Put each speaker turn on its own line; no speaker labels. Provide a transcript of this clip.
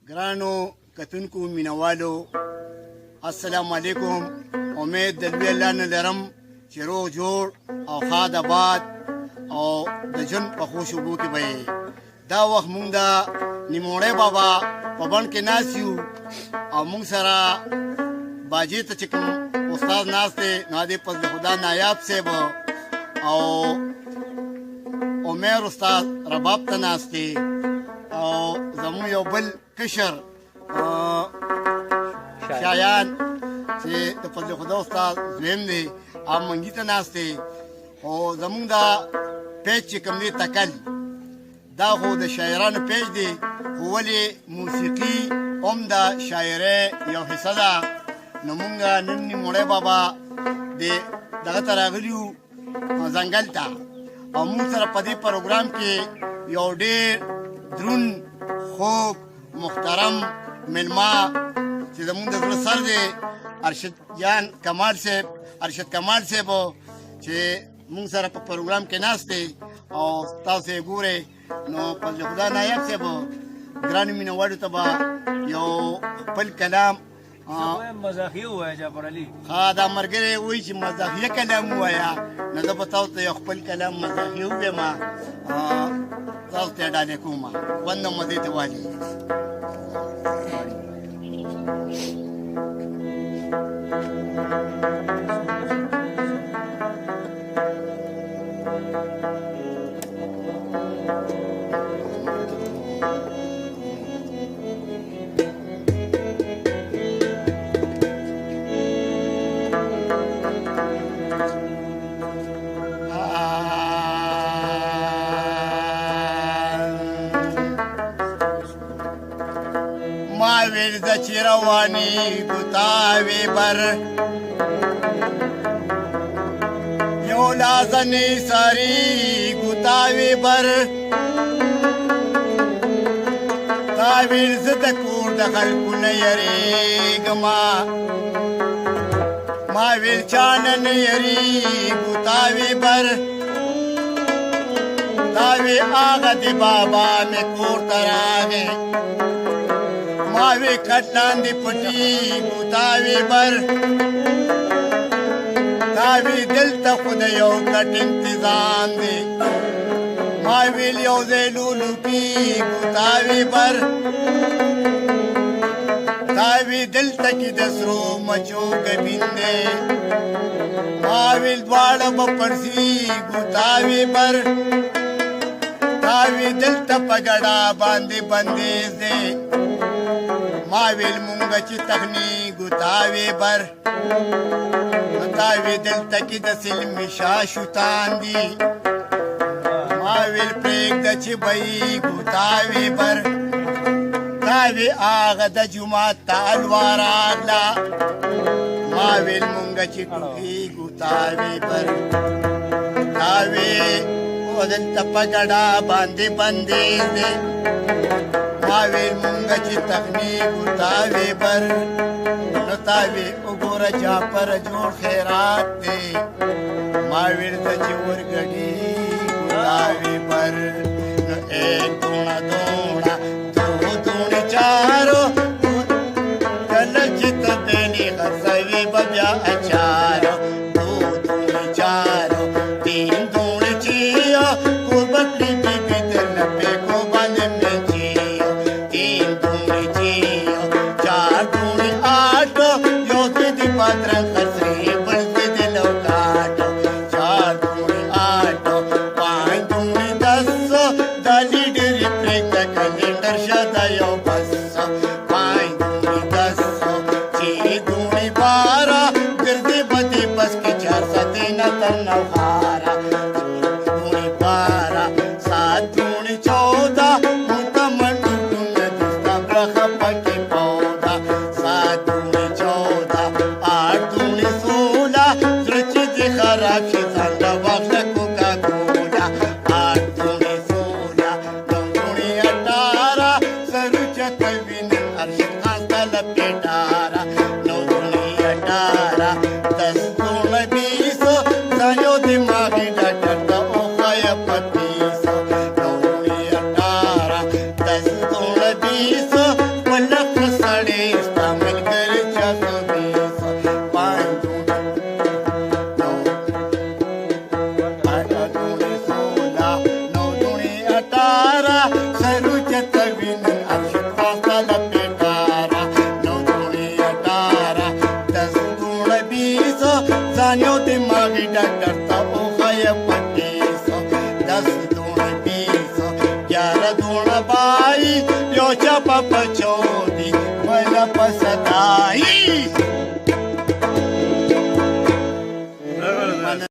ګرانو کتونکو مینوالو السلام علیکم. امید د لوی الله نه لرم چې روغ جوړ او ښاد آباد او د ژوند په خوش اوبو کې به یې. دا وخت مونږ د نیموړی بابا په بڼ کې ناست یو او مونږ سره باجې ته چې کوم استاد ناست دی نو د فضل خدا نایاب صاحب او عمر استاد رباب ته ناست دی او زموږ یو بل کشر شایان چې د فضل خدا استاد زویم دی او منګي ته ناست دی او زموږ دا پیج چې کوم دی تکل دا خو د شاعرانو پیج دی خو ولې موسیقي هم د شاعرۍ یو حصه ده. نو مونږ نن نیموړی بابا د دغه ته راغلي یو ځنګل ته او مونږ سره په دې پروګرام کې یو ډېر دروند خوږ محترم مېلمه چې زمونږ د زړه سر دی ارشد کمال صاحب چې مونږ سره په پروګرام کې ناست دی او تاسو یې ګورئ. نو فضل خدا نایب صاحب ګرانو مینهوالو ته به یو خپل کلام
مزاحیه ووایه جعفر علي.
دا ملګری وایي چې مزاحیه کلام ووایه نو زه به تاسو ته یو خپل کلام مزاحیه ووایم تاسو ته یې ډالۍ کوم خوند مزې ته والي. ویل د چې رواني ګوتاوې بر یو لازنې ساري ګوتاوې بر تا ویل زه د کور د خلکو نه یریږما ما ویل چانه نه یریږو تاوې بر تا وی هغه د بابا مې کور ته راغی ما وی کټ لاندې پټېږو تاوې بر تا وی دلته خو د یو کټ انتظام دی ما ویل یو ځای لولو کېږو تاوې بر تا وی دلته کې د سرو مچو ګبین دی ما ویل دواړه به پړسېږو تاوې بر تا وی دلته په ګډا باندې بندیز دی ما ویل مونږه چې تخنیږو تاوې بر تا وی دلته کې د سلمي شاه شوتان دي ما ویل پرېږده چې بهیږو تاوې بر تا وی هغه د جومات ته الوا راغله ما ویل مونږه چې ټوخېږو تاوې بر تا وی دلته په ګډا باندې بندیز دی ما ویل مونږه چې تخنیږو تاوې بر نو تا وی وګوره جعفر جوړ خیرات دی ما ویل ته چې ورګډېږو تاوې بر نو ایک دوڼه دوڼه دو دوڼې چارو کله چې ته بینې غرڅوي به بیا اچارو دو دوڼې چارو تین دوڼې چیو قربت بی بی درنه پیکو باندې منچیو تین دوڼې چیو چار دوڼې آټو یو دې د پاترنګ خرڅې بل دې د لوکاټو چار دوڼې آټو پانچ دوڼې دسو دا لیډرې پرېږده کلنډر شه دا یو بسو پانچ دوڼې دسو چې دوڼې باره ګرځې به دې بس کې چار ساتې نه تر نوخاره دوڼې باره سات دوڼې چوده مونږ ته منډوټونه دي ستا برخه پکې پوده سات دوڼې چوده آټ دوڼې سوله زړه چې دې خراب شي ځان له واخله کوکا کولا آټ دوڼې سوله نو دوڼې اټاره سرو چته وینم ارشد خان ته له پیټاره نو دوڼې اټاره دس دوڼه بیسو ځان یو دماغي ډاکټر ته وښایه په پیسو نو دوڼې اټاره دس دوڼه بیسو خپل لوڼ بای یو چپ پچودی مل پسدای